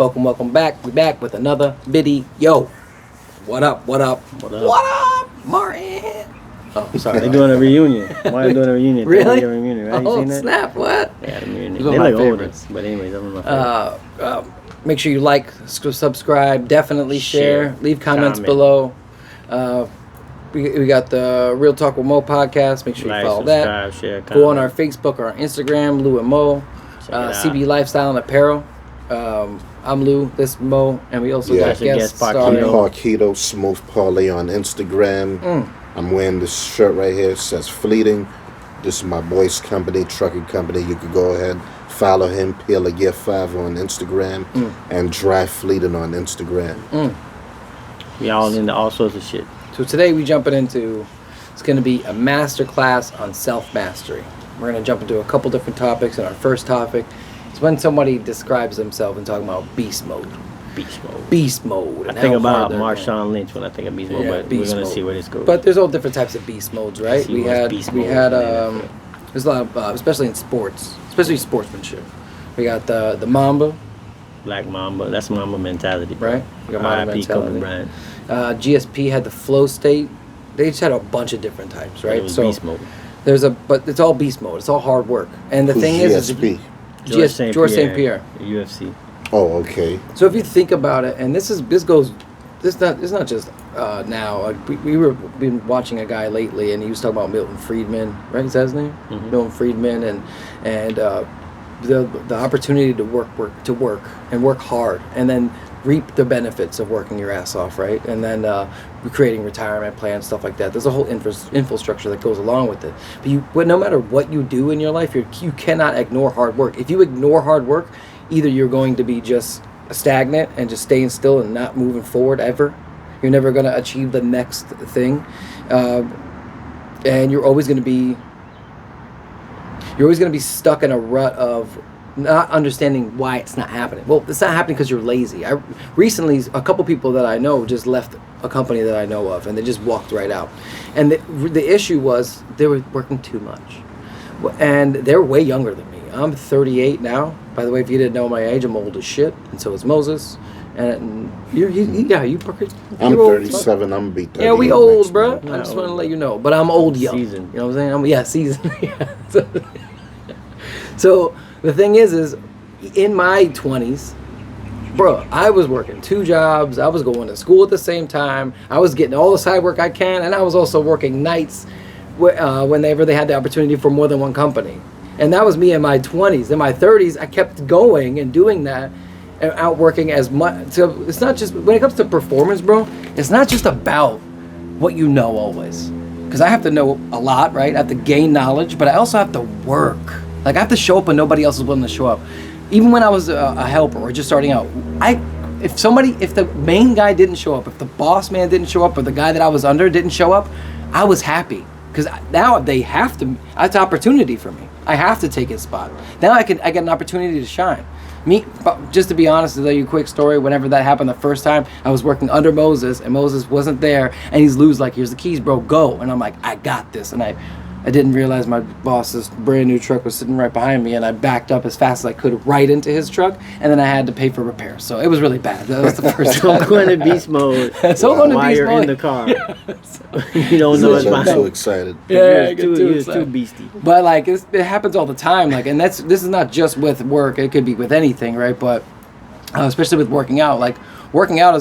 Welcome back. We back with another video. What up, Martin? Oh, sorry. They're doing a reunion. Why are they doing a reunion? Really? A reunion, right? You Oh, seen that? snap, what? Yeah, the reunion. Those They are my look older, favorites. but anyways, that's one of my favorites. Make sure you like, subscribe, definitely share, leave comments below. We got the Real Talk with Mo podcast. Make sure you follow that. Share, Go on our Facebook or our Instagram, Lou and Mo. CB Lifestyle and Apparel. I'm Lou, this is Mo, and we also got guests. I'm Parquito Smooth Parlay on Instagram. I'm wearing this shirt right here. It says Fleeting. This is my boy's company, trucking company. You could go ahead, follow him, Peel a Gear 5 on Instagram, and Drive Fleeting on Instagram. We all into all sorts of shit. So today we jumping into, it's going to be a master class on self-mastery. We're going to jump into a couple different topics, and our first topic is when somebody describes themselves and talking about beast mode. Beast mode. I think about Marshawn Lynch when I think of beast mode, but we're gonna see where this goes. But there's all different types of beast modes, right? We had there's a lot of especially in sports, especially sportsmanship. We got the Mamba, Black Mamba. That's Mamba mentality, bro. Right? We got Mamba mentality. Kobe Bryant. GSP had the flow state. They just had a bunch of different types, right? It was beast mode. But it's all beast mode. It's all hard work. And the thing is GSP? George St. Pierre, UFC. Oh, okay. So if you think about it, and it's not just now. Like we've been watching a guy lately, and he was talking about Milton Friedman, right? Is that his name? Mm-hmm. Milton Friedman, and the opportunity to work and work hard, and then reap the benefits of working your ass off, right? And then creating retirement plans, stuff like that. There's a whole infrastructure that goes along with it. But no matter what you do in your life, you cannot ignore hard work. If you ignore hard work, either you're going to be just stagnant and just staying still and not moving forward ever. You're never going to achieve the next thing, and you're always going to be stuck in a rut of not understanding why it's not happening. Well, it's not happening because you're lazy. Recently, a couple people that I know just left a company that I know of, and they just walked right out. And the issue was they were working too much, and they're way younger than me. I'm 38 now. By the way, if you didn't know my age, I'm old as shit, and so is Moses. And you're I'm 37. I'm gonna be 38. Yeah, we old, bro. I just want to let you know. But I'm old young. Seasoned. You know what I'm saying? Seasoned. So the thing is in my 20s, bro, I was working 2 jobs. I was going to school at the same time. I was getting all the side work I can, and I was also working nights whenever they had the opportunity for more than one company. And that was me in my 20s. In my 30s, I kept going and doing that and outworking as much. So it's not just, when it comes to performance, bro, it's not just about what you know always. Because I have to know a lot, right? I have to gain knowledge, but I also have to work. Like, I have to show up when nobody else is willing to show up. Even when I was a helper or just starting out, if the main guy didn't show up, if the boss man didn't show up, or the guy that I was under didn't show up, I was happy. Because now they have to, that's an opportunity for me. I have to take his spot. Now I get an opportunity to shine. Just to be honest, to tell you a quick story, whenever that happened the first time, I was working under Moses, and Moses wasn't there, and he's loose like, here's the keys, bro, go. And I'm like, I got this. And I didn't realize my boss's brand new truck was sitting right behind me, and I backed up as fast as I could right into his truck, and then I had to pay for repairs. So it was really bad. That was the first time. So going to beast mode while you're in the car. You don't know it's I'm so excited. Yeah, you're too beastie. But like it happens all the time. Like, and this is not just with work. It could be with anything, right? But especially with working out. Like working out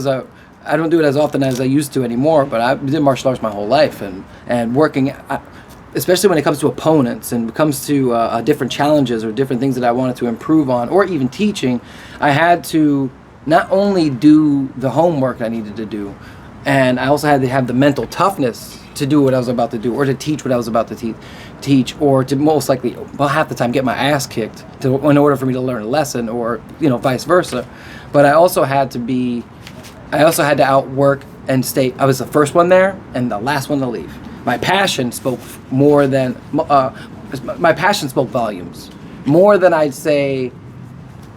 I don't do it as often as I used to anymore. But I did martial arts my whole life, and working. Especially when it comes to opponents and it comes to different challenges or different things that I wanted to improve on, or even teaching, I had to not only do the homework I needed to do, and I also had to have the mental toughness to do what I was about to do, or to teach what I was about to teach, or to most likely, half the time, get my ass kicked in order for me to learn a lesson, or vice versa. But I also had to outwork and stay. I was the first one there and the last one to leave. My passion spoke volumes, more than I'd say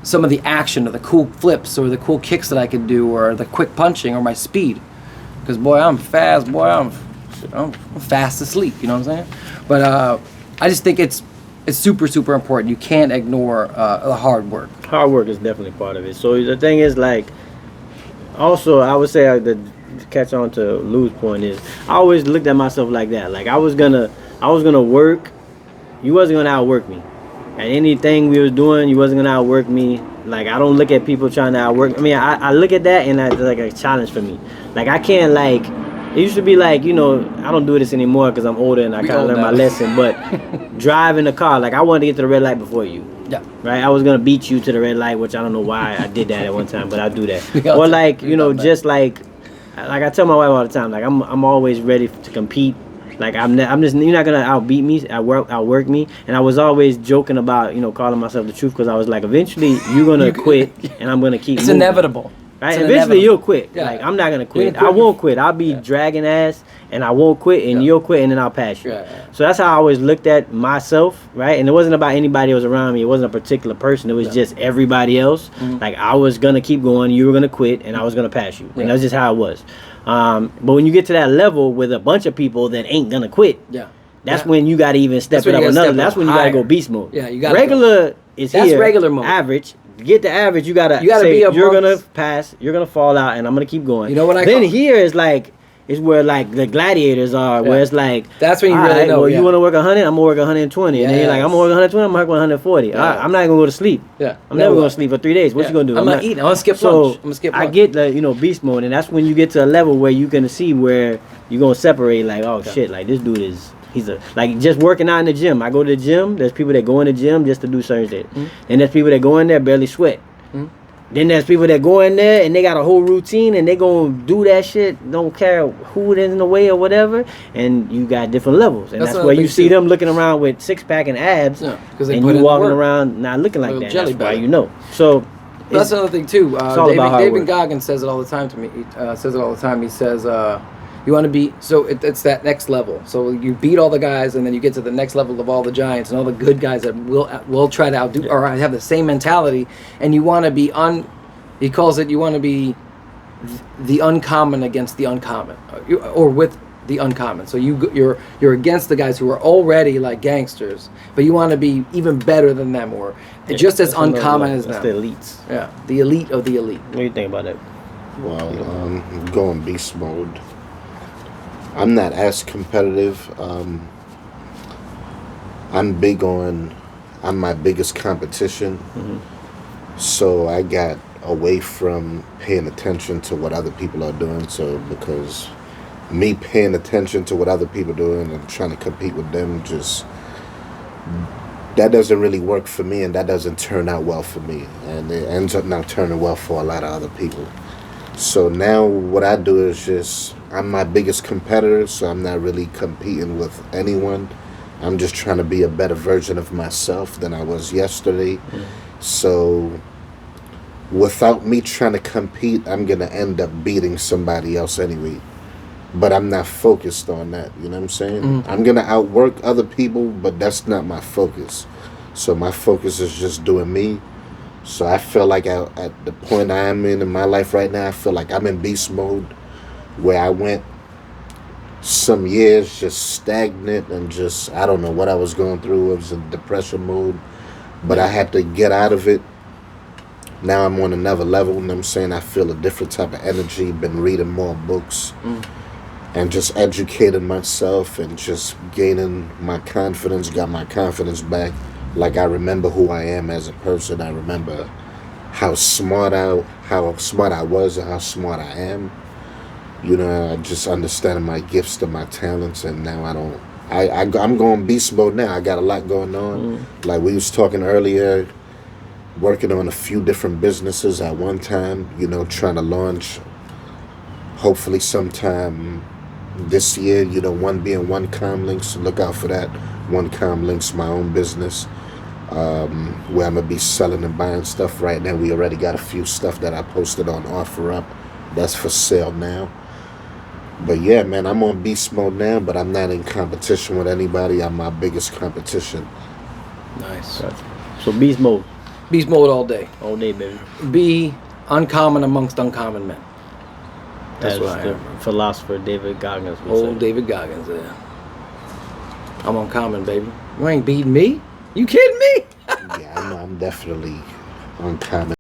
some of the action or the cool flips or the cool kicks that I could do or the quick punching or my speed. Because boy, I'm fast. Boy, I'm fast asleep. You know what I'm saying? But I just think it's it's super, super important. You can't ignore the hard work. Hard work is definitely part of it. So the thing is, like, also I would say the catch on to Lou's point is I always looked at myself like that. Like I was gonna work. You wasn't gonna outwork me. At anything we was doing, you wasn't gonna outwork me. Like I don't look at people trying to outwork. I mean, I look at that and that's like a challenge for me. Like I can't like. It used to be like, you know, I don't do this anymore because I'm older and I kind of learned my lesson. But driving the car, like I wanted to get to the red light before you. Yeah. Right. I was gonna beat you to the red light, which I don't know why I did that at one time, but I do that. Or like, you know, just like I tell my wife all the time, like I'm always ready to compete. Like I'm just you're not gonna outbeat me, outwork me. And I was always joking about, you know, calling myself the truth because I was like, eventually you're gonna quit and I'm gonna keep. It's moving. inevitable. Right? Eventually you'll quit. Yeah. Like I'm not gonna quit. I won't quit. I'll be dragging ass and I won't quit and you'll quit and then I'll pass you. So that's how I always looked at myself, right? And it wasn't about anybody else around me. It wasn't a particular person. It was just everybody else. Like I was gonna keep going, you were gonna quit, and I was gonna pass you. And that's just how it was. But when you get to that level with a bunch of people that ain't gonna quit, that's when you gotta even step it up another. That's when you gotta go beast mode. Yeah, you gotta regular is that's here. Regular mode. Average. To get the average, you gotta say you're gonna pass, you're gonna fall out, and I'm gonna keep going. You know what I then here is like is where like the gladiators are, where it's like that's when you really know. Well, you want to work 100, I'm gonna work 120, and then you're like, I'm gonna work 120, I'm gonna work 140. I'm not gonna go to sleep. I'm never gonna sleep for 3 days. What you gonna do? I'm not eating. I'm gonna skip lunch. I'm gonna skip lunch. I get the beast mode, and that's when you get to a level where you gonna see where you're gonna separate. Like, oh shit, like this dude is. He's like just working out in the gym. I go to the gym. There's people that go in the gym just to do certain shit, and there's people that go in there barely sweat. Then there's people that go in there and they got a whole routine and they gonna do that shit, don't care who is in the way or whatever, and you got different levels. And that's where you see them looking around with 6-pack and abs, and you walking around not looking like that. That's why you know. So that's another thing too. David Goggins says it all the time to me. He says, you want to be, so it's that next level. So you beat all the guys, and then you get to the next level of all the giants and all the good guys that will try to outdo or have the same mentality. And you want to be he calls it, you want to be the uncommon against the uncommon, or with the uncommon. So you're against the guys who are already like gangsters, but you want to be even better than them, or just as uncommon as them. The elites. Yeah, the elite of the elite. What do you think about that? Well, going beast mode. I'm not as competitive. I'm my biggest competition. So I got away from paying attention to what other people are doing. So because me paying attention to what other people are doing and trying to compete with them, that doesn't really work for me, and that doesn't turn out well for me. And it ends up not turning well for a lot of other people. So now what I do is I'm my biggest competitor, so I'm not really competing with anyone. I'm just trying to be a better version of myself than I was yesterday. So without me trying to compete, I'm going to end up beating somebody else anyway. But I'm not focused on that, you know what I'm saying? I'm going to outwork other people, but that's not my focus. So my focus is just doing me. So I feel like at the point I am in my life right now, I feel like I'm in beast mode, where I went some years just stagnant and just, I don't know what I was going through. It was in depression mode, but I had to get out of it. Now I'm on another level, and I'm saying I feel a different type of energy, been reading more books and just educating myself and just gaining my confidence, got my confidence back. Like I remember who I am as a person. I remember how smart I was and how smart I am. You know, I just understanding my gifts and my talents, and now I'm going beast mode now. I got a lot going on. Like we was talking earlier, working on a few different businesses at one time, you know, trying to launch hopefully sometime this year, you know, one being One Com Links. Look out for that. One Com Links, my own business. Where I'm going to be selling and buying stuff right now. We already got a few stuff that I posted on OfferUp. That's for sale now. But yeah, man, I'm on beast mode now, but I'm not in competition with anybody. I'm my biggest competition. Nice. So beast mode. Beast mode all day. All day, baby. Be uncommon amongst uncommon men. That's what the philosopher David Goggins would say. David Goggins, yeah. I'm uncommon, baby. You ain't beating me. You kidding me? Yeah, I'm definitely uncommon.